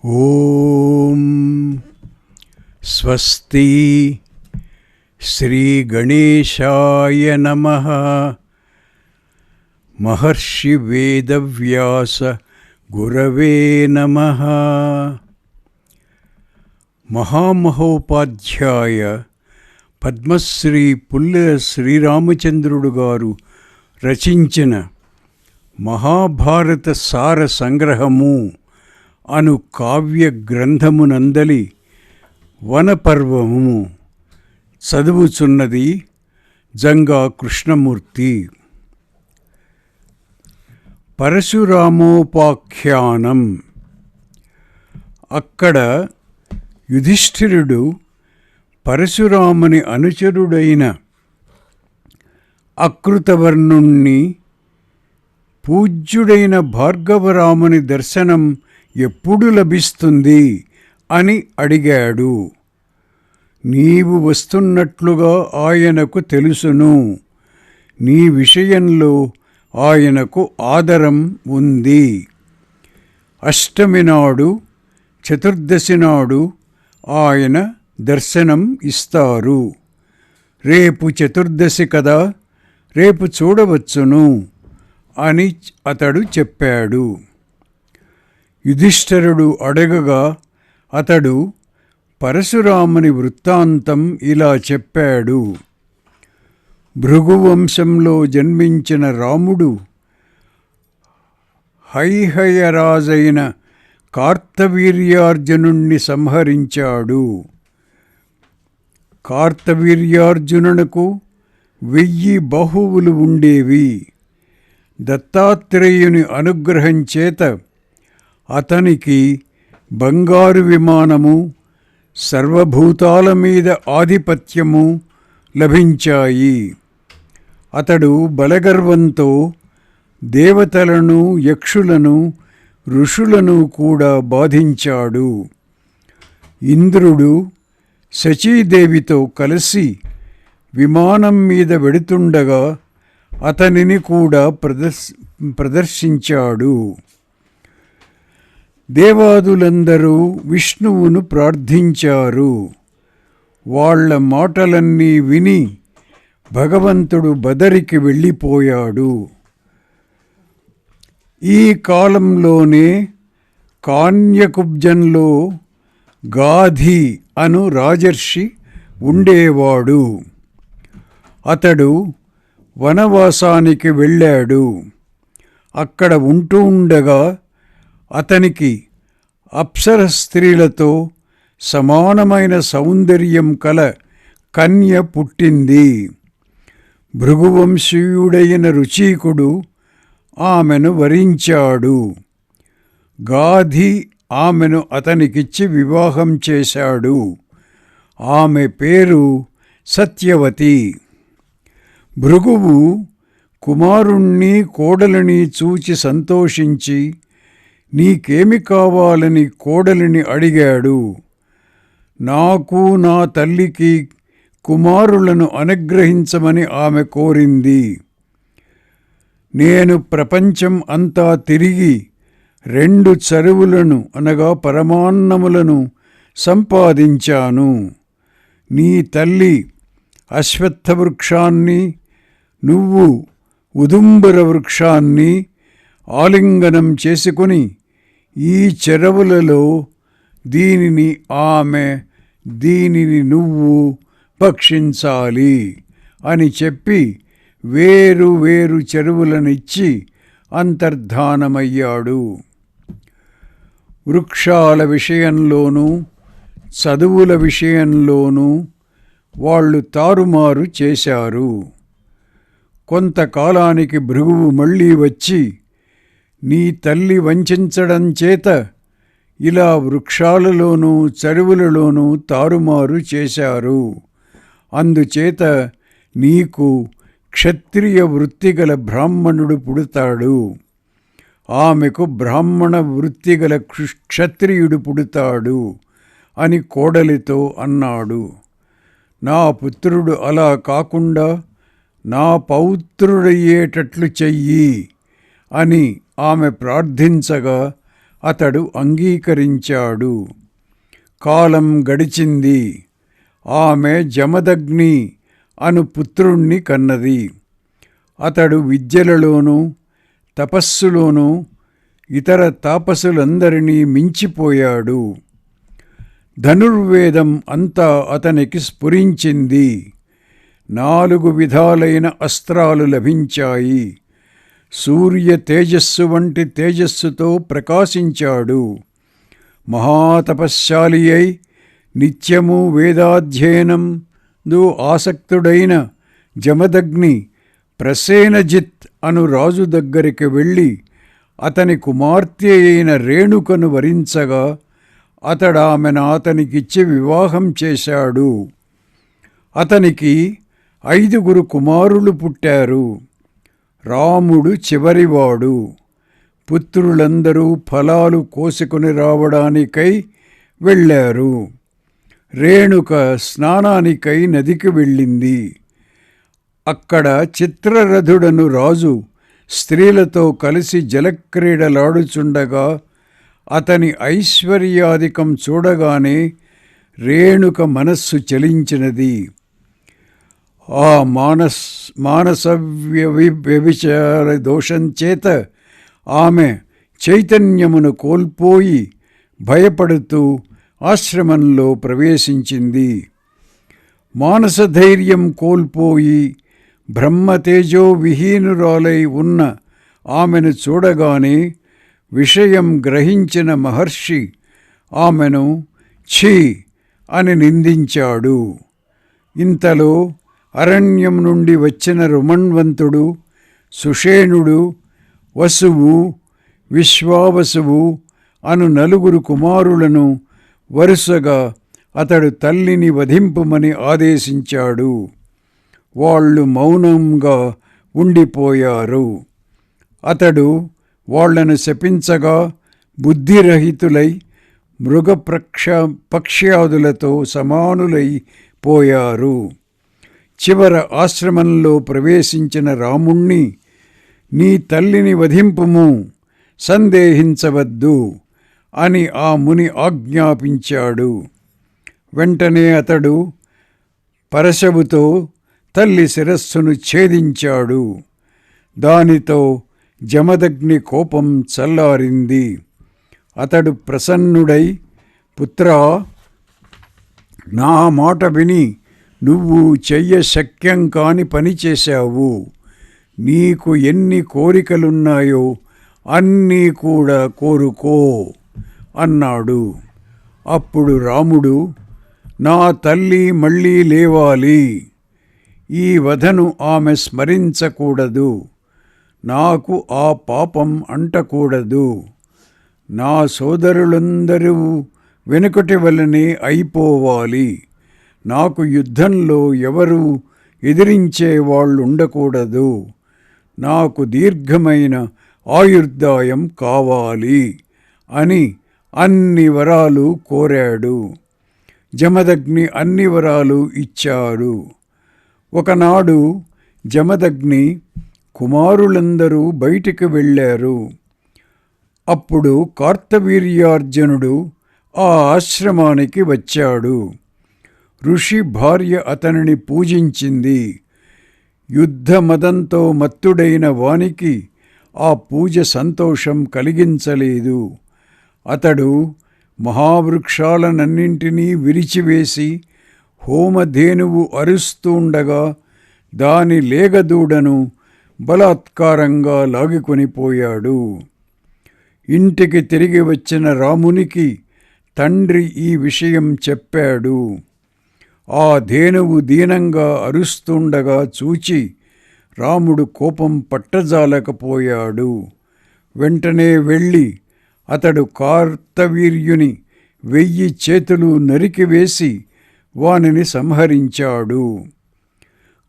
ఓం స్వస్తి శ్రీ గణేశాయ నమః. మహర్షి వేదవ్యాస గురవే నమః. మహామహోపాధ్యాయ పద్మశ్రీ పుల్లెల శ్రీరామచంద్రుడు గారు రచించిన మహాభారత సార సంగ్రహము అను కావ్య గ్రంథమునందలి వనపర్వము చదువుచున్నది జంగా కృష్ణమూర్తి. పరశురామోపాఖ్యానం. అక్కడ యుధిష్ఠిరుడు పరశురాముని అనుచరుడైన అకృతవర్ణుణ్ణి పూజ్యుడైన భార్గవరాముని దర్శనం ఎప్పుడు లభిస్తుంది అని అడిగాడు. నీవు వస్తున్నట్లుగా ఆయనకు తెలుసును. నీ విషయంలో ఆయనకు ఆదరం ఉంది. అష్టమి నాడు, చతుర్దశి నాడు ఆయన దర్శనం ఇస్తారు. రేపు చతుర్దశి కదా, రేపు చూడవచ్చును అని అతడు చెప్పాడు. యుధిష్ఠిరుడు అడగగా అతడు పరశురాముని వృత్తాంతం ఇలా చెప్పాడు. భృగువంశంలో జన్మించిన రాముడు హైహయరాజైన కార్తవీర్యార్జునుణ్ణి సంహరించాడు. కార్తవీర్యార్జునునకు 1000 బాహువులు ఉండేవి. దత్తాత్రేయుని అనుగ్రహం చేత అతనికి బంగారు విమానము, సర్వభూతాల మీద ఆధిపత్యము లభించాయి. అతడు బలగర్వంతో దేవతలను, యక్షులను, ఋషులను కూడా బాధించాడు. ఇంద్రుడు శచీదేవితో కలిసి విమానం మీద వెడుతుండగా అతనిని కూడా ప్రదర్శించాడు. దేవాదులందరూ విష్ణువును ప్రార్థించారు. వాళ్ళ మాటలన్నీ విని భగవంతుడు బదరికి వెళ్ళిపోయాడు. ఈ కాలంలోనే కాన్యకుబ్జంలో గాధి అను రాజర్షి ఉండేవాడు. అతడు వనవాసానికి వెళ్ళాడు. అక్కడ ఉంటూ ఉండగా అతనికి అప్సర స్త్రీలతో సమానమైన సౌందర్యం కల కన్య పుట్టింది. భృగువంశీయుడైన రుచీకుడు ఆమెను వరించాడు. గాధి ఆమెను అతనికిచ్చి వివాహం చేశాడు. ఆమె పేరు సత్యవతి. భృగువు కుమారుణ్ణి, కోడలిని చూచి సంతోషించి నీకేమి కావాలని కోడలిని అడిగాడు. నాకు, నా తల్లికి కుమారులను అనుగ్రహించమని ఆమె కోరింది. నేను ప్రపంచం అంతా తిరిగి 2 చరువులను అనగా పరమాన్నములను సంపాదించాను. నీ తల్లి అశ్వత్థ వృక్షాన్ని, నువ్వు ఉదుంబర వృక్షాన్ని ఆలింగనం చేసుకుని ఈ చెరవులలో దీనిని ఆమె, దీనిని నువ్వు భక్షించాలి అని చెప్పి వేరు వేరు చెరువులనిచ్చి అంతర్ధానమయ్యాడు. వృక్షాల విషయంలోనూ చదువుల విషయంలోనూ వాళ్ళు తారుమారు చేశారు. కొంతకాలానికి భృగువు మళ్ళీ వచ్చి నీ తల్లి వంచడం చేత ఇలా వృక్షాలలోనూ చెరువులలోనూ తారుమారు చేశారు. అందుచేత నీకు క్షత్రియ వృత్తిగల బ్రాహ్మణుడు పుడతాడు. ఆమెకు బ్రాహ్మణ వృత్తిగల క్షత్రియుడు పుడతాడు అని కోడలితో అన్నాడు. నా పుత్రుడు అలా కాకుండా నా పౌత్రుడయ్యేటట్లు చెయ్యి అని ఆమె ప్రార్థించగా అతడు అంగీకరించాడు. కాలం గడిచింది. ఆమె జమదగ్ని అను పుత్రుణ్ణి కన్నది. అతడు విద్యలలోనూ తపస్సులోనూ ఇతర తాపసులందరినీ మించిపోయాడు. ధనుర్వేదం అంతా అతనికి స్ఫురించింది. 4 విధాలైన అస్త్రాలు లభించాయి. సూర్య తేజస్సు వంటి తేజస్సుతో ప్రకాశించాడు. మహాతపశ్శాలి అయి నిత్యము వేదాధ్యయనందు ఆసక్తుడైన జమదగ్ని ప్రసేనజిత్ అను రాజు దగ్గరికి వెళ్ళి అతని కుమార్తె అయిన రేణుకను వరించగా అతడామెను అతనికిచ్చి వివాహం చేశాడు. అతనికి 5 కుమారులు పుట్టారు. రాముడు చివరివాడు. పుత్రులందరూ ఫలాలు కోసుకుని రావడానికై వెళ్ళారు. రేణుక స్నానానికై నదికి వెళ్ళింది. అక్కడ చిత్రరథుడను రాజు స్త్రీలతో కలిసి జలక్రీడలాడుచుండగా అతని ఐశ్వర్యాధికం చూడగానే రేణుక మనస్సు చలించినది. ఆ మానస వ్యభిచార దోషంచేత ఆమె చైతన్యమును కోల్పోయి భయపడుతూ ఆశ్రమంలో ప్రవేశించింది. మానసధైర్యం కోల్పోయి బ్రహ్మతేజో విహీనురాలై ఉన్న ఆమెను చూడగానే విషయం గ్రహించిన మహర్షి ఆమెను ఛీ అని నిందించాడు. ఇంతలో అరణ్యం నుండి వచ్చిన రుమణ్వంతుడు, సుషేణుడు, వసువు, విశ్వావసువు అను 4 కుమారులను వరుసగా అతడు తల్లిని వధింపుమని ఆదేశించాడు. వాళ్ళు మౌనంగా ఉండిపోయారు. అతడు వాళ్లను శపించగా బుద్ధిరహితులై పక్ష్యాదులతో సమానులై పోయారు. చివర ఆశ్రమంలో ప్రవేశించిన రాముణ్ణి నీ తల్లిని వధింపుము, సందేహించవద్దు అని ఆ ముని ఆజ్ఞాపించాడు. వెంటనే అతడు పరశవుతో తల్లి శిరస్సును ఛేదించాడు. దానితో జమదగ్ని కోపం చల్లారింది. అతడు ప్రసన్నుడై, పుత్రా, నా మాట విని నువ్వు శక్యం కాని పని చేశావు. నీకు ఎన్ని కోరికలున్నాయో అన్నీ కూడా కోరుకో అన్నాడు. అప్పుడు రాముడు, నా తల్లి మళ్ళీ లేవాలి. ఈ వధను ఆమె స్మరించకూడదు. నాకు ఆ పాపం అంటకూడదు. నా సోదరులందరూ వెనుకటి వలనే అయిపోవాలి. నాకు యుద్ధంలో ఎవరూ ఎదిరించేవాళ్ళు ఉండకూడదు. నాకు దీర్ఘమైన ఆయుర్దాయం కావాలి అని అన్ని వరాలు కోరాడు. జమదగ్ని అన్ని వరాలు ఇచ్చాడు. ఒకనాడు జమదగ్ని కుమారులందరూ బయటికి వెళ్ళారు. అప్పుడు కార్తవీర్యార్జునుడు ఆ ఆశ్రమానికి వచ్చాడు. ఋషి భార్య అతనిని పూజించింది. యుద్ధమదంతో మత్తుడైన వానికి ఆ పూజ సంతోషం కలిగించలేదు. అతడు మహావృక్షాలనన్నింటినీ విరిచివేసి హోమధేనువు అరుస్తుండగా దాని లేగదూడను బలాత్కారంగా లాగికొనిపోయాడు. ఇంటికి తిరిగి వచ్చిన రామునికి తండ్రి ఈ విషయం చెప్పాడు. ఆ ధేనువు దీనంగా అరుస్తుండగా చూచి రాముడు కోపం పట్టజాలకపోయాడు. వెంటనే వెళ్ళి అతడు కార్తవీర్యుని 1000 చేతులు నరికివేసి వానిని సంహరించాడు.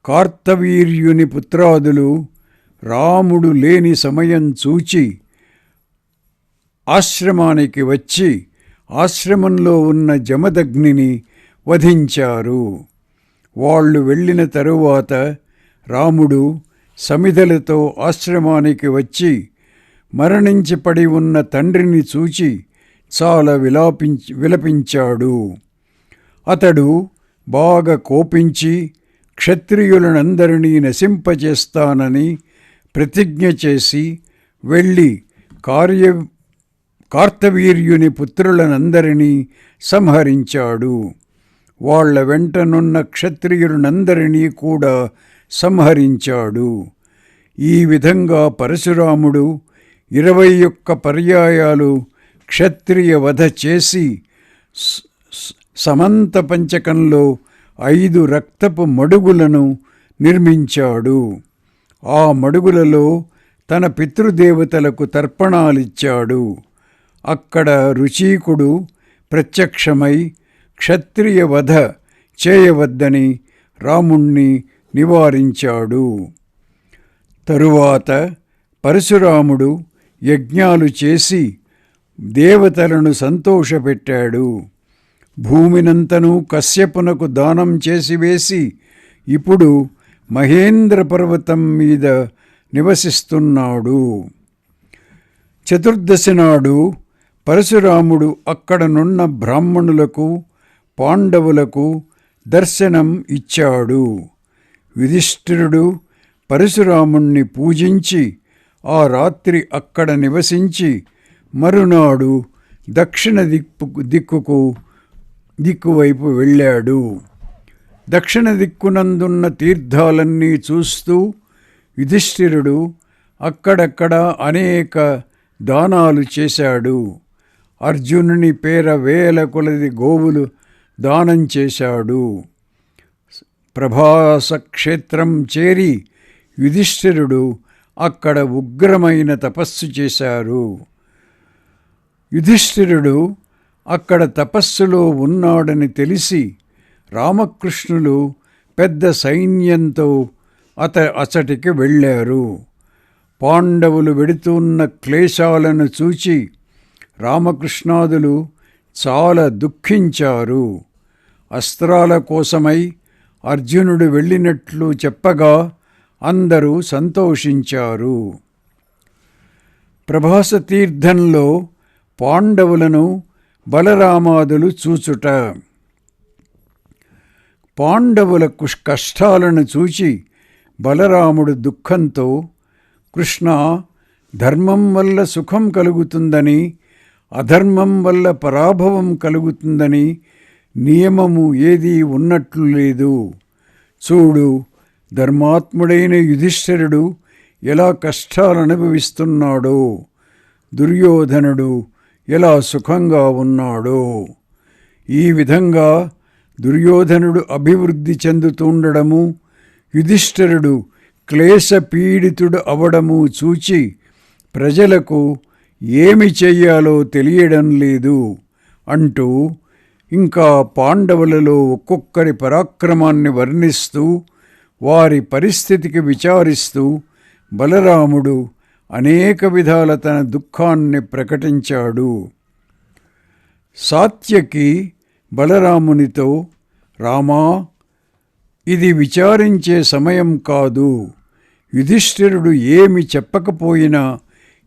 కార్తవీర్యుని పుత్రాదులు రాముడు లేని సమయం చూచి ఆశ్రమానికి వచ్చి ఆశ్రమంలో ఉన్న జమదగ్నిని వధించారు. వాళ్ళు వెళ్ళిన తరువాత రాముడు సమిధలతో ఆశ్రమానికి వచ్చి మరణించి పడి ఉన్న తండ్రిని చూచి చాలా విలపించాడు. అతడు బాగా కోపించి క్షత్రియులనందరినీ నశింపచేస్తానని ప్రతిజ్ఞ చేసి వెళ్ళి కార్తవీర్యుని పుత్రులనందరినీ సంహరించాడు. వాళ్ల వెంటనున్న క్షత్రియులనందరినీ కూడా సంహరించాడు. ఈ విధంగా పరశురాముడు 21 పర్యాయాలు క్షత్రియ వధ చేసి సమంత పంచకంలో 5 రక్తపు మడుగులను నిర్మించాడు. ఆ మడుగులలో తన పితృదేవతలకు తర్పణాలిచ్చాడు. అక్కడ రుచీకుడు ప్రత్యక్షమై క్షత్రియ వధ చేయవద్దని రాముణ్ణి నివారించాడు. తరువాత పరశురాముడు యజ్ఞాలు చేసి దేవతలను సంతోషపెట్టాడు. భూమినంతను కశ్యపునకు దానం చేసివేసి ఇప్పుడు మహేంద్ర పర్వతం మీద నివసిస్తున్నాడు. చతుర్దశి నాడు పరశురాముడు అక్కడనున్న బ్రాహ్మణులకు పాండవులకు దర్శనం ఇచ్చాడు. యుధిష్ఠిరుడు పరశురాముణ్ణి పూజించి ఆ రాత్రి అక్కడ నివసించి మరునాడు దక్షిణ దిక్కువైపు వెళ్ళాడు. దక్షిణ దిక్కునందున్న తీర్థాలన్నీ చూస్తూ యుధిష్ఠిరుడు అక్కడక్కడ అనేక దానాలు చేశాడు. అర్జునుని పేర వేల కొలది గోవులు దానం చేశాడు. ప్రభాస క్షేత్రం చేరి యుధిష్ఠిరుడు అక్కడ ఉగ్రమైన తపస్సు చేశారు. యుధిష్ఠిరుడు అక్కడ తపస్సులో ఉన్నాడని తెలిసి రామకృష్ణులు పెద్ద సైన్యంతో అతడికి వెళ్ళారు. పాండవులు వెడుతున్న క్లేశాలను చూచి రామకృష్ణాదులు చాలా దుఃఖించారు. అస్త్రాల కోసమై అర్జునుడు వెళ్ళినట్లు చెప్పగా అందరూ సంతోషించారు. ప్రభాస తీర్థంలో పాండవులను బలరామాదులు చూచుట. పాండవుల కష్టాలను చూచి బలరాముడు దుఃఖంతో, కృష్ణ, ధర్మం వల్ల సుఖం కలుగుతుందని, అధర్మం వల్ల పరాభవం కలుగుతుందని నియమము ఏదీ ఉన్నట్లు లేదు. చూడు, ధర్మాత్ముడైన యుధిష్ఠిరుడు ఎలా కష్టాలు అనుభవిస్తున్నాడో, దుర్యోధనుడు ఎలా సుఖంగా ఉన్నాడో. ఈ విధంగా దుర్యోధనుడు అభివృద్ధి చెందుతుండడము, యుధిష్ఠిరుడు క్లేశపీడితుడు అవడము చూచి ప్రజలకు ఏమి చెయ్యాలో తెలియడం లేదు అంటూ ఇంకా పాండవులలో ఒక్కొక్కరి పరాక్రమాన్ని వర్ణిస్తూ వారి పరిస్థితికి విచారిస్తూ బలరాముడు అనేక విధాల తన దుఃఖాన్ని ప్రకటించాడు. సాత్యకి బలరామునితో, రామా, ఇది విచారించే సమయం కాదు. యుధిష్ఠిరుడు ఏమి చెప్పకపోయినా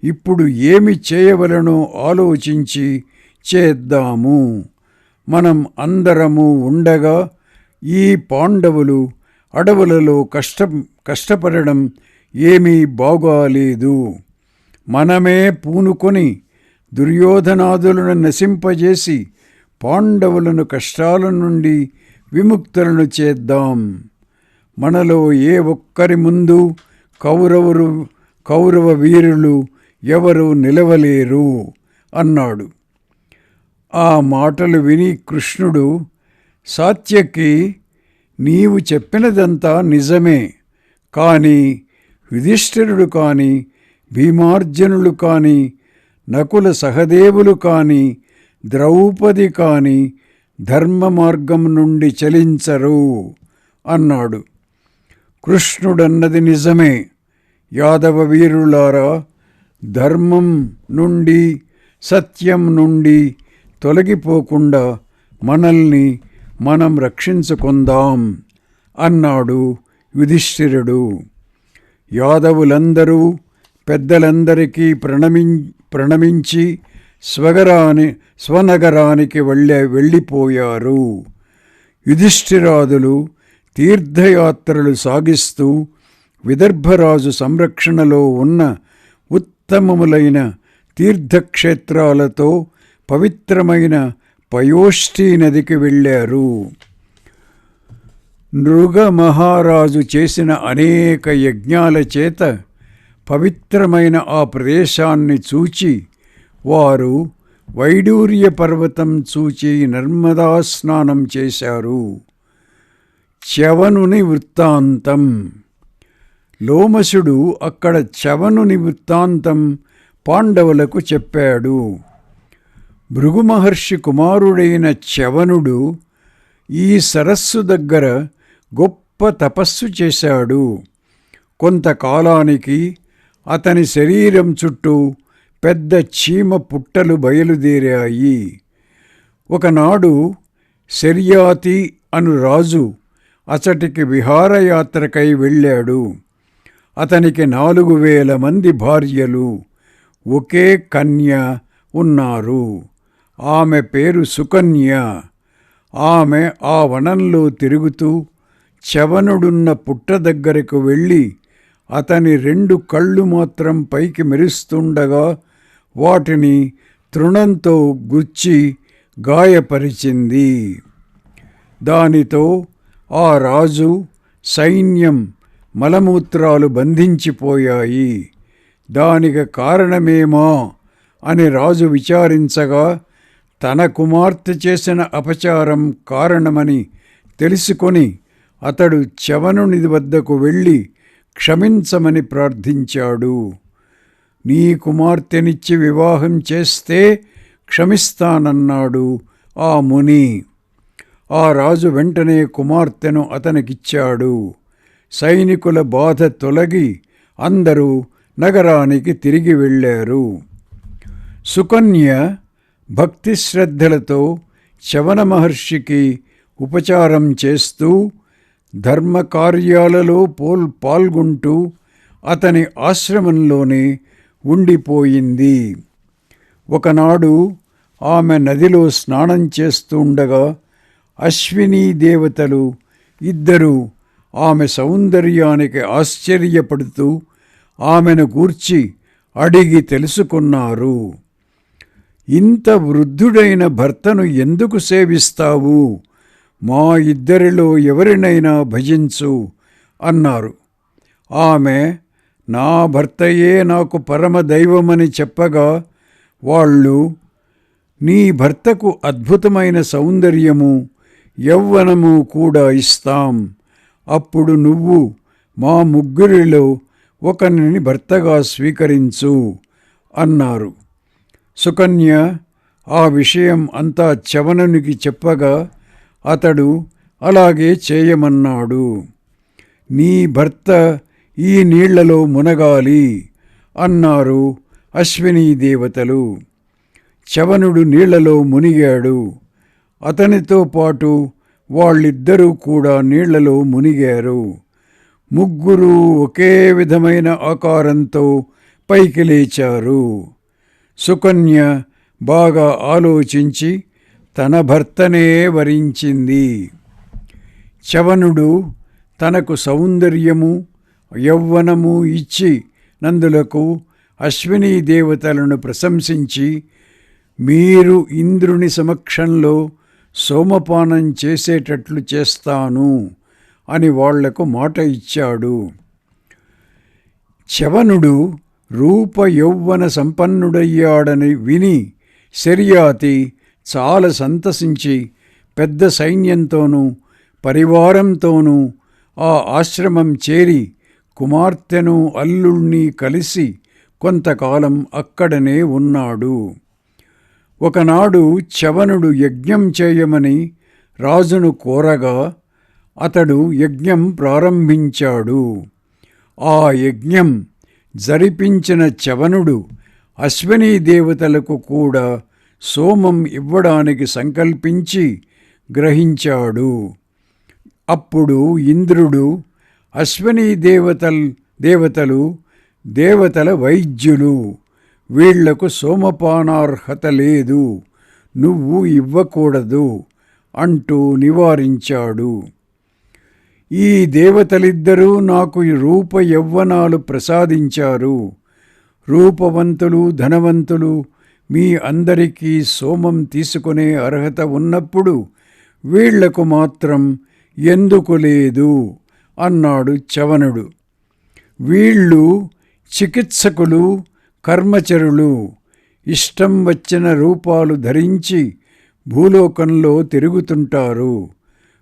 ఇప్పుడు ఏమి చేయవలనో ఆలోచించి చేద్దాము. మనం అందరము ఉండగా ఈ పాండవులు అడవులలో కష్టపడడం ఏమీ బాగాలేదు. మనమే పూనుకొని దుర్యోధనాదులను నశింపజేసి పాండవులను కష్టాల నుండి విముక్తులను చేద్దాం. మనలో ఏ ఒక్కరి ముందు కౌరవ వీరులు ఎవరు నిలవలేరు అన్నాడు. ఆ మాటలు విని కృష్ణుడు, సాత్యకి, నీవు చెప్పినదంతా నిజమే, కానీ యుధిష్ఠిరుడు కానీ, భీమార్జునులు కానీ, నకుల సహదేవులు కానీ, ద్రౌపది కానీ ధర్మ మార్గం నుండి చలించరు అన్నాడు. కృష్ణుడన్నది నిజమే. యాదవ వీరులారా, ధర్మం నుండి, సత్యం నుండి తొలగిపోకుండా మనల్ని మనం రక్షించుకుందాం అన్నాడు యుధిష్ఠిరుడు. యాదవులందరూ పెద్దలందరికీ ప్రణమించి స్వనగరానికి వెళ్ళిపోయారు. యుధిష్ఠిరాదులు తీర్థయాత్రలు సాగిస్తూ విదర్భరాజు సంరక్షణలో ఉన్న ఉత్తమములైన తీర్థక్షేత్రాలతో పవిత్రమైన పయోష్ఠీ నదికి వెళ్ళారు. నృగ మహారాజు చేసిన అనేక యజ్ఞాల చేత పవిత్రమైన ఆ ప్రదేశాన్ని చూచి వారు వైడూర్య పర్వతం చూచి నర్మదా స్నానం చేశారు. చ్యవనుని వృత్తాంతం. లోమశుడు అక్కడ చ్యవనుని వృత్తాంతం పాండవులకు చెప్పాడు. భృగు మహర్షి కుమారుడైన చ్యవనుడు ఈ సరస్సు దగ్గర గొప్ప తపస్సు చేశాడు. కొంతకాలానికి అతని శరీరం చుట్టూ పెద్ద చీమ పుట్టలు బయలుదేరాయి. ఒకనాడు శర్యాతి అను రాజు అచటికి విహారయాత్రకై వెళ్ళాడు. అతనికి 4000 మంది భార్యలు, ఒకే కన్య ఉన్నారు. ఆమె పేరు సుకన్య. ఆమె ఆ వనంలో తిరుగుతూ చ్యవనుడున్న పుట్ట దగ్గరకు వెళ్ళి అతని 2 కళ్ళు మాత్రం పైకి మెరుస్తుండగా వాటిని తృణంతో గుచ్చి గాయపరిచింది. దానితో ఆ రాజు సైన్యం మలమూత్రాలు బంధించిపోయాయి. దానికి కారణమేమా అని రాజు విచారించగా తన కుమార్తె చేసిన అపచారం కారణమని తెలుసుకొని అతడు చ్యవనుని వద్దకు వెళ్ళి క్షమించమని ప్రార్థించాడు. నీ కుమార్తెనిచ్చి వివాహం చేస్తే క్షమిస్తానన్నాడు ఆ ముని. ఆ రాజు వెంటనే కుమార్తెను అతనికిచ్చాడు. సైనికుల బాధ తొలగి అందరూ నగరానికి తిరిగి వెళ్ళారు. సుకన్య భక్తి శ్రద్ధలతో చ్యవన మహర్షికి ఉపచారం చేస్తూ ధర్మకార్యాలలో పాల్గొంటూ అతని ఆశ్రమంలోనే ఉండిపోయింది. ఒకనాడు ఆమె నదిలో స్నానం చేస్తుండగా అశ్వినీ దేవతలు ఇద్దరూ ఆమె సౌందర్యానికి ఆశ్చర్యపడుతూ ఆమెను గూర్చి అడిగి తెలుసుకున్నారు. ఇంత వృద్ధుడైన భర్తను ఎందుకు సేవిస్తావు? మా ఇద్దరిలో ఎవరినైనా భజించు అన్నారు. ఆమె నా భర్తయే నాకు పరమదైవమని చెప్పగా వాళ్ళు నీ భర్తకు అద్భుతమైన సౌందర్యము యవ్వనము కూడా ఇస్తాం. అప్పుడు నువ్వు మా ముగ్గురిలో ఒకరిని భర్తగా స్వీకరించు అన్నారు. సుకన్య ఆ విషయం అంతా చ్యవనునికి చెప్పగా అతడు అలాగే చేయమన్నాడు. నీ భర్త ఈ నీళ్లలో మునగాలి అన్నారు అశ్వినీ దేవతలు. చ్యవనుడు నీళ్లలో మునిగాడు. అతనితో పాటు వాళ్ళిద్దరూ కూడా నీళ్లలో మునిగారు. ముగ్గురు ఒకే విధమైన ఆకారంతో పైకి లేచారు. సుకన్య బాగా ఆలోచించి తన భర్తనే వరించింది. చ్యవనుడు తనకు సౌందర్యము యవ్వనము ఇచ్చి నందులకు అశ్వినీ దేవతలను ప్రశంసించి మీరు ఇంద్రుని సమక్షంలో సోమపానం చేసేటట్లు చేస్తాను అని వాళ్లకు మాట ఇచ్చాడు. చ్యవనుడు రూప యౌవన సంపన్నుడయ్యాడని విని శర్యాతి చాలా సంతసించి పెద్ద సైన్యంతోనూ పరివారంతోనూ ఆ ఆశ్రమం చేరి కుమార్తెను అల్లుణ్ణి కలిసి కొంతకాలం అక్కడనే ఉన్నాడు. ఒకనాడు చ్యవనుడు యజ్ఞం చేయమని రాజును కోరగా అతడు యజ్ఞం ప్రారంభించాడు. ఆ యజ్ఞం జరిపించిన చ్యవనుడు అశ్వినీ దేవతలకు కూడా సోమం ఇవ్వడానికి సంకల్పించి గ్రహించాడు. అప్పుడు ఇంద్రుడు అశ్వినీ దేవతలు దేవతల వైద్యులు, వీళ్లకు సోమపానార్హత లేదు, నువ్వు ఇవ్వకూడదు అంటూ నివారించాడు. ఈ దేవతలిద్దరూ నాకు రూప యవ్వనాలు ప్రసాదించారు. రూపవంతులు, ధనవంతులు మీ అందరికీ సోమం తీసుకునే అర్హత ఉన్నప్పుడు వీళ్లకు మాత్రం ఎందుకు లేదు అన్నాడు చవనుడు. వీళ్ళు చికిత్సకులు, కర్మచరులు, ఇష్టం వచ్చిన రూపాలు ధరించి భూలోకంలో తిరుగుతుంటారు.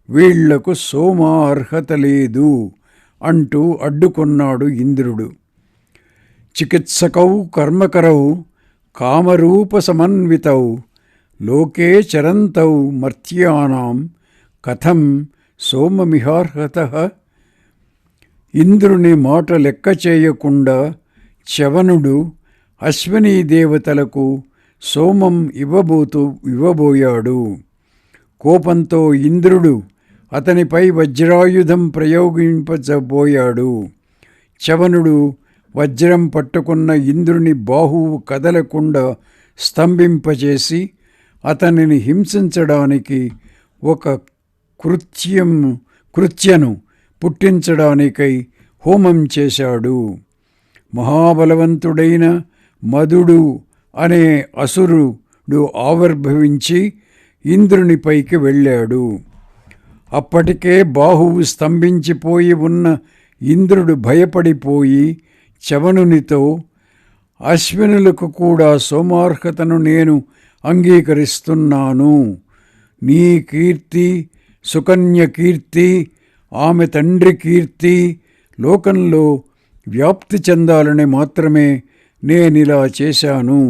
వీళ్లకు సోమ అర్హత లేదు అంటూ అడ్డుకున్నాడు ఇంద్రుడు. చికిత్సకౌ కర్మకరౌ కామరూప సమన్వితౌ లోకే చరంతౌ మర్త్యానాం కథం సోమమిహార్హతః. ఇంద్రుని మాట లెక్క చేయకుండా చవనుడు అశ్వినీ దేవతలకు సోమం ఇవ్వబోయాడు. కోపంతో ఇంద్రుడు అతనిపై వజ్రాయుధం ప్రయోగింపబోయాడు. చవనుడు వజ్రం పట్టుకున్న ఇంద్రుని బాహువు కదలకుండా స్తంభింపచేసి అతనిని హింసించడానికి ఒక కృత్యను పుట్టించడానికై హోమం చేశాడు. మహాబలవంతుడైన మధుడు అనే అసురుడు ఆవిర్భవించి ఇంద్రునిపైకి వెళ్ళాడు. అప్పటికే బాహువు స్తంభించిపోయి ఉన్న ఇంద్రుడు భయపడిపోయి చవనునితో, అశ్వినులకు కూడా సోమార్హతను నేను అంగీకరిస్తున్నాను. నీ కీర్తి, సుకన్య కీర్తి, ఆమె తండ్రి కీర్తి లోకంలో వ్యాప్తి చెందాలని మాత్రమే నేనిలా చేశాను.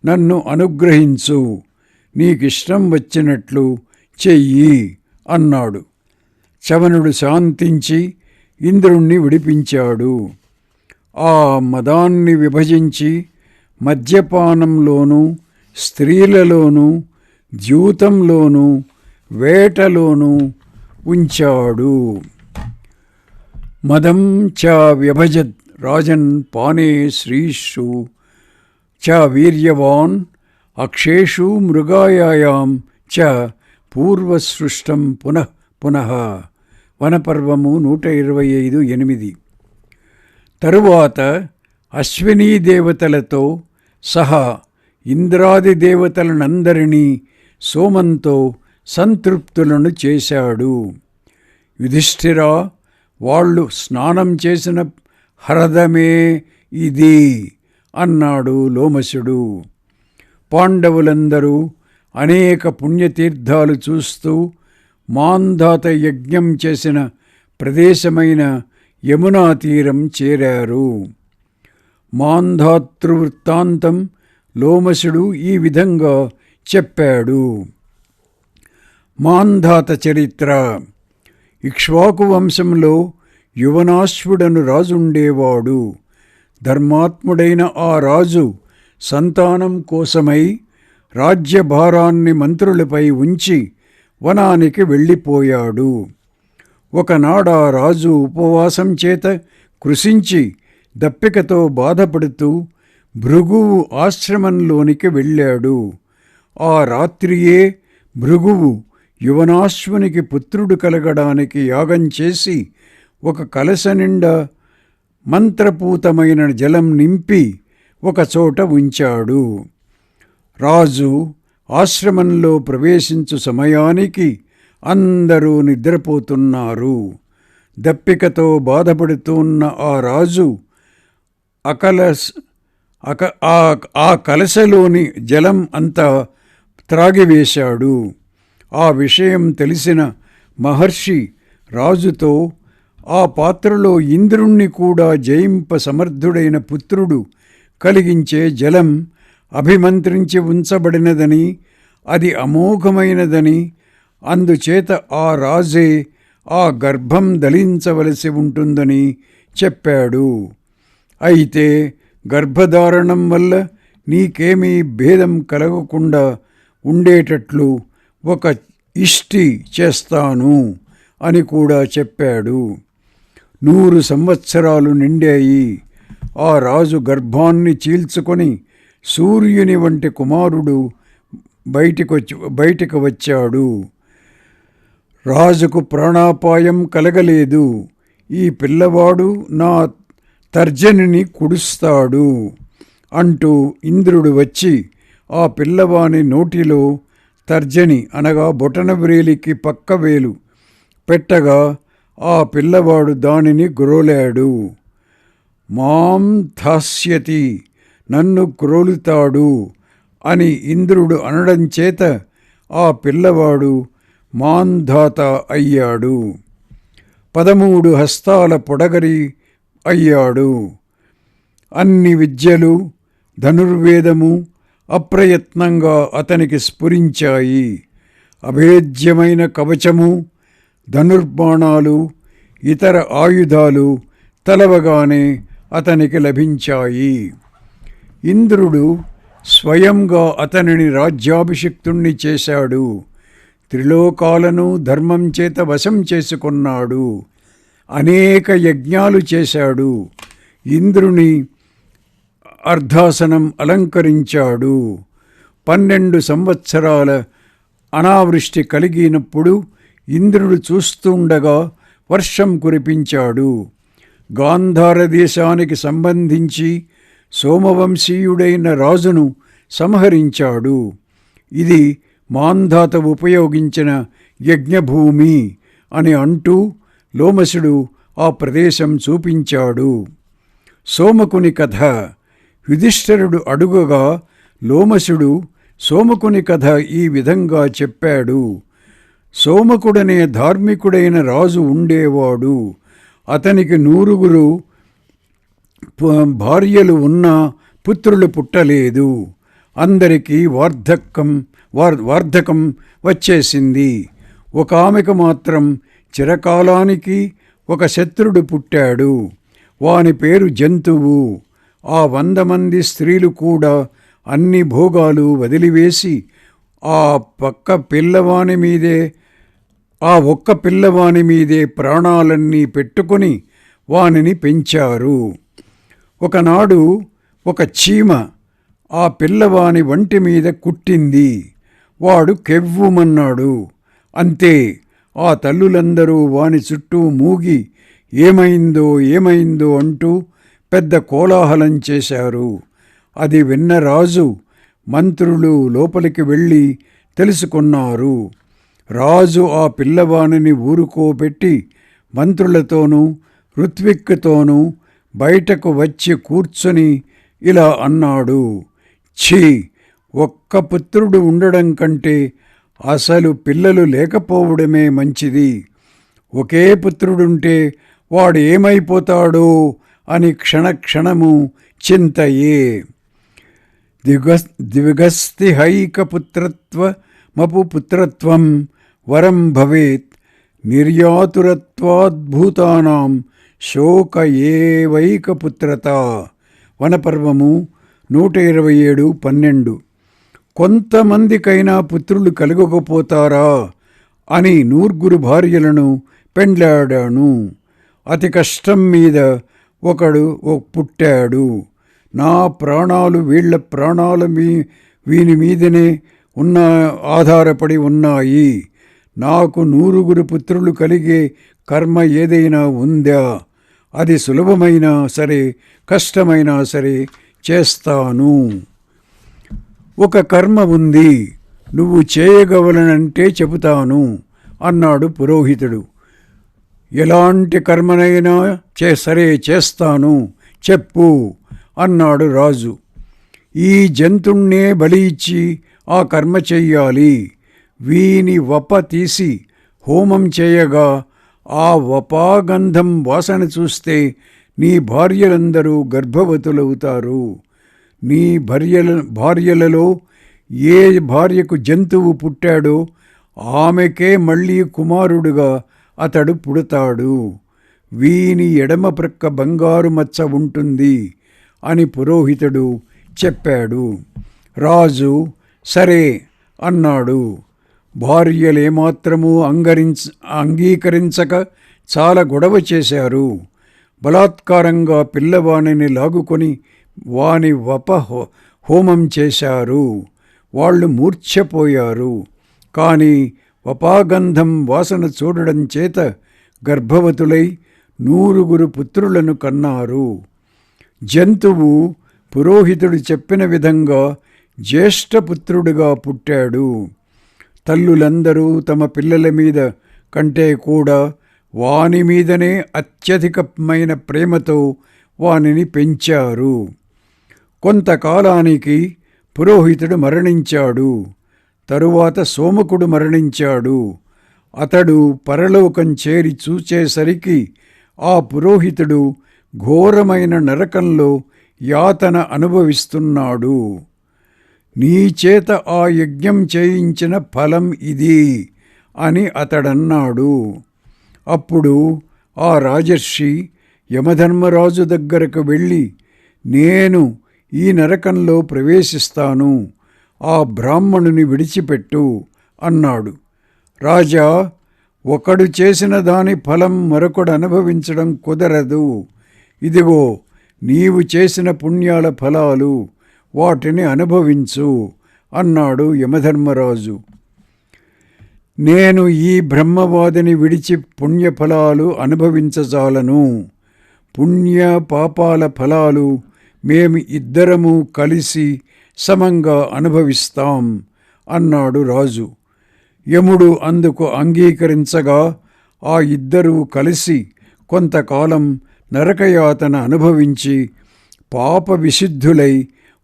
నన్ను అనుగ్రహించు, నీకిష్టం వచ్చినట్లు చెయ్యి అన్నాడు. చవనుడు శాంతించి ఇంద్రుణ్ణి విడిపించాడు. ఆ మదాన్ని విభజించి మద్యపానంలోనూ, స్త్రీలలోనూ, ద్యూతంలోనూ, వేటలోనూ ఉంచాడు. మదం చ వ్యభజద్ రాజన్ పానే శ్రీషు చ వీర్యవాన్ అక్షేషు మృగాయాం చ పూర్వసృష్టం పునః పునః. వనపర్వము 125:8. తరువాత అశ్వినీ దేవతలతో సహా ఇంద్రాది దేవతలనందరినీ సోమంతో సంతృప్తులను చేశాడు. యుధిష్ఠిరా, వాళ్ళు స్నానం చేసిన హ్రదమే ఇది అన్నాడు లోమశుడు. పాండవులందరూ అనేక పుణ్యతీర్థాలు చూస్తూ మాంధాత యజ్ఞం చేసిన ప్రదేశమైన యమునా తీరం చేరారు. మాంధాతృవృత్తాంతం లోమశుడు ఈ విధంగా చెప్పాడు. మాంధాత చరిత్ర. ఇక్ష్వాకు వంశంలో యువనాశ్వుడను రాజుండేవాడు. ధర్మాత్ముడైన ఆ రాజు సంతానం కోసమై రాజ్యభారాన్ని మంత్రులపై ఉంచి వనానికి వెళ్ళిపోయాడు. ఒకనాడా రాజు ఉపవాసం చేత కృశించి దప్పికతో బాధపడుతూ భృగువు ఆశ్రమంలోనికి వెళ్ళాడు. ఆ రాత్రియే భృగువు యువనాశ్వునికి పుత్రుడు కలగడానికి యాగం చేసి ఒక కలశ నిండా మంత్రపూతమైన జలం నింపి ఒకచోట ఉంచాడు. రాజు ఆశ్రమంలో ప్రవేశించు సమయానికి అందరూ నిద్రపోతున్నారు. దప్పికతో బాధపడుతున్న ఆ రాజు ఆ కలశలోని జలం అంతా త్రాగివేశాడు. ఆ విషయం తెలిసిన మహర్షి రాజుతో, ఆ పాత్రలో ఇంద్రుణ్ణి కూడా జయింప సమర్థుడైన పుత్రుడు కలిగించే జలం అభిమంత్రించి ఉంచబడినదని, అది అమోఘమైనదని, అందుచేత ఆ రాజే ఆ గర్భం దలించవలసి ఉంటుందని చెప్పాడు. అయితే గర్భధారణం వల్ల నీకేమీ భేదం కలగకుండా ఉండేటట్లు ఒక ఇష్టి చేస్తాను అని కూడా చెప్పాడు. 100 సంవత్సరాలు నిండాయి. ఆ రాజు గర్భాన్ని చీల్చుకొని సూర్యుని వంటి కుమారుడు బయటికి వచ్చాడు. రాజుకు ప్రాణాపాయం కలగలేదు. ఈ పిల్లవాడు నా తర్జనిని కుడుస్తాడు అంటూ ఇంద్రుడు వచ్చి ఆ పిల్లవాని నోటిలో తర్జని అనగా బొటనవ్రేలికి పక్క వేలు పెట్టగా ఆ పిల్లవాడు దానిని గ్రోలాడు. మాం ధాస్యతి, నన్ను గ్రోలుతాడు అని ఇంద్రుడు అనడం చేత ఆ పిల్లవాడు మాంధాత అయ్యాడు. 13 హస్తాల పొడగరి అయ్యాడు. అన్ని విద్యలు, ధనుర్వేదము అప్రయత్నంగా అతనికి స్ఫురించాయి. అభేద్యమైన కవచము, ధనుర్బాణాలు, ఇతర ఆయుధాలు తలవగానే అతనికి లభించాయి. ఇంద్రుడు స్వయంగా అతనిని రాజ్యాభిషిక్తుణ్ణి చేశాడు. త్రిలోకాలను ధర్మం చేత వశం చేసుకున్నాడు. అనేక యజ్ఞాలు చేశాడు. ఇంద్రుని అర్ధాసనం అలంకరించాడు. 12 సంవత్సరాల అనావృష్టి కలిగినప్పుడు ఇంద్రుడు చూస్తుండగా వర్షం కురిపించాడు. గాంధార దేశానికి సంబంధించి సోమవంశీయుడైన రాజును సంహరించాడు. ఇది మాంధాత ఉపయోగించిన యజ్ఞభూమి అని అంటూ లోమశుడు ఆ ప్రదేశం చూపించాడు. సోమకుని కథ. యుధిష్ఠిరుడు అడుగగా లోమశుడు సోమకుని కథ ఈ విధంగా చెప్పాడు. సోమకుడనే ధార్మికుడైన రాజు ఉండేవాడు. అతనికి 9 భార్యలు ఉన్నా పుత్రులు పుట్టలేదు. అందరికీ వార్ధకం వచ్చేసింది. ఒక ఆమెకు మాత్రం చిరకాలానికి ఒక శత్రుడు పుట్టాడు. వాని పేరు జంతువు. ఆ 100 మంది స్త్రీలు కూడా అన్ని భోగాలు వదిలివేసి ఆ ఒక్క పిల్లవాని మీదే ప్రాణాలన్నీ పెట్టుకొని వానిని పెంచారు. ఒకనాడు ఒక చీమ ఆ పిల్లవాని వంటి మీద కుట్టింది. వాడు కెవ్వుమన్నాడు. అంతే, ఆ తల్లులందరూ వాని చుట్టూ మూగి ఏమైందో అంటూ పెద్ద కోలాహలం చేశారు. అది విన్న రాజు, మంత్రులు లోపలికి వెళ్ళి తెలుసుకున్నారు. రాజు ఆ పిల్లవానిని ఊరుకోబెట్టి మంత్రులతోనూ ఋత్విక్కుతోనూ బయటకు వచ్చి కూర్చొని ఇలా అన్నాడు. ఛీ, ఒక్క పుత్రుడు ఉండడం కంటే అసలు పిల్లలు లేకపోవడమే మంచిది. ఒకే పుత్రుడుంటే వాడు ఏమైపోతాడో అని క్షణక్షణము చింతయే. ద్విగస్తిహైకపుత్రత్వమపు పుత్రత్వం వరం భవేత్ నిర్యాతురత్వాద్భూతానాం శోక ఏవైకపుత్రత. వనపర్వము 127:12. కొంతమందికైనా పుత్రులు కలగకపోతారా అని 9 భార్యలను పెండ్లాడాను. అతి కష్టం మీద ఒకడు పుట్టాడు. నా ప్రాణాలు వీళ్ల ప్రాణాల వీని మీదనే ఆధారపడి ఉన్నాయి. నాకు 9 పుత్రులు కలిగే కర్మ ఏదైనా ఉందా? అది సులభమైనా సరే కష్టమైనా సరే చేస్తాను. ఒక కర్మ ఉంది, నువ్వు చేయగలనంటే చెబుతాను అన్నాడు పురోహితుడు. ఎలాంటి కర్మనైనా సరే చేస్తాను, చెప్పు అన్నాడు రాజు. ఈ జంతుణ్ణే బలి ఇచ్చి ఆ కర్మ చెయ్యాలి. వీని వప తీసి హోమం చేయగా ఆ వపాగంధం వాసన చూస్తే నీ భార్యలందరూ గర్భవతులవుతారు. నీ భార్యలలో ఏ భార్యకు జంతువు పుట్టాడో ఆమెకే మళ్ళీ కుమారుడుగా అతడు పుడతాడు. వీని ఎడమ ప్రక్క బంగారు మచ్చ ఉంటుంది అని పురోహితుడు చెప్పాడు. రాజు సరే అన్నాడు. భార్యలేమాత్రమూ అంగీకరించక చాలా గొడవ చేశారు. బలాత్కారంగా పిల్లవాణిని లాగుకొని వాని హోమం చేశారు. వాళ్ళు మూర్ఛపోయారు. కానీ వపాగంధం వాసన చూడడం చేత గర్భవతులై 9 పుత్రులను కన్నారు. జంతువు పురోహితుడు చెప్పిన విధంగా జ్యేష్ఠపుత్రుడిగా పుట్టాడు. తల్లులందరూ తమ పిల్లల మీద కంటే కూడా వాని మీదనే అత్యధికమైన ప్రేమతో వానిని పెంచారు. కొంతకాలానికి పురోహితుడు మరణించాడు. తరువాత సోమకుడు మరణించాడు. అతడు పరలోకం చేరి చూచేసరికి ఆ పురోహితుడు ఘోరమైన నరకంలో యాతన అనుభవిస్తున్నాడు. నీ చేత ఆ యజ్ఞం చేయించిన ఫలం ఇది అని అతడన్నాడు. అప్పుడు ఆ రాజర్షి యమధర్మరాజు దగ్గరకు వెళ్ళి, నేను ఈ నరకంలో ప్రవేశిస్తాను, ఆ బ్రాహ్మణుని విడిచిపెట్టు అన్నాడు. రాజా, ఒకడు చేసిన దాని ఫలం మరొకడు అనుభవించడం కుదరదు. ఇదిగో నీవు చేసిన పుణ్యాల ఫలాలు, వాటిని అనుభవించు అన్నాడు యమధర్మరాజు. నేను ఈ బ్రహ్మవాదిని విడిచి పుణ్యఫలాలు అనుభవించజాలను. పుణ్య పాపాల ఫలాలు మేము ఇద్దరము కలిసి సమంగా అనుభవిస్తాం అన్నాడు రాజు. యముడు అందుకు అంగీకరించగా ఆ ఇద్దరూ కలిసి కొంతకాలం నరకయాతన అనుభవించి పాప విశుద్ధులై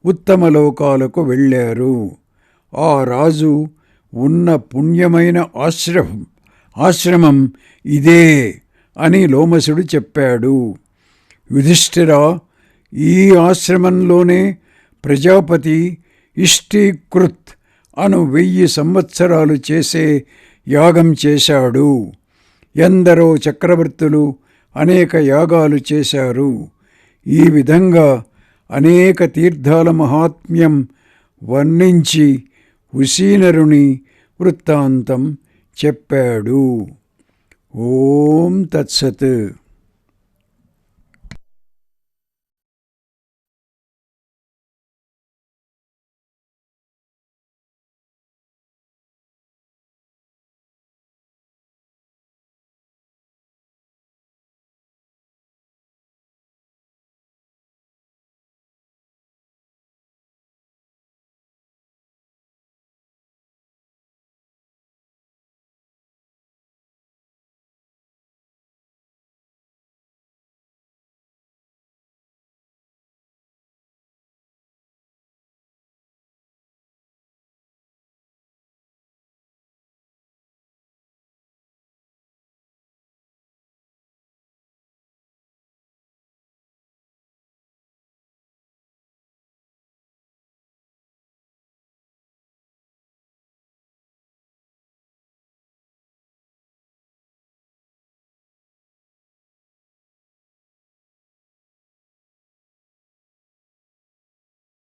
ఉత్తమ లోకాలకు వెళ్ళారు. ఆ రాజు ఉన్న పుణ్యమైన ఆశ్రమం ఇదే అని లోమసుడు చెప్పాడు. యుధిష్ఠిరా, ఈ ఆశ్రమంలోనే ప్రజాపతి ఇష్టీకృత్ అను 1000 సంవత్సరాలు చేసే యాగం చేశాడు. ఎందరో చక్రవర్తులు అనేక యాగాలు చేశారు. ఈ విధంగా అనేక తీర్థాల మహాత్మ్యం వర్ణించి ఉశీనరుని వృత్తాంతం చెప్పాడు. ఓం తత్సత్.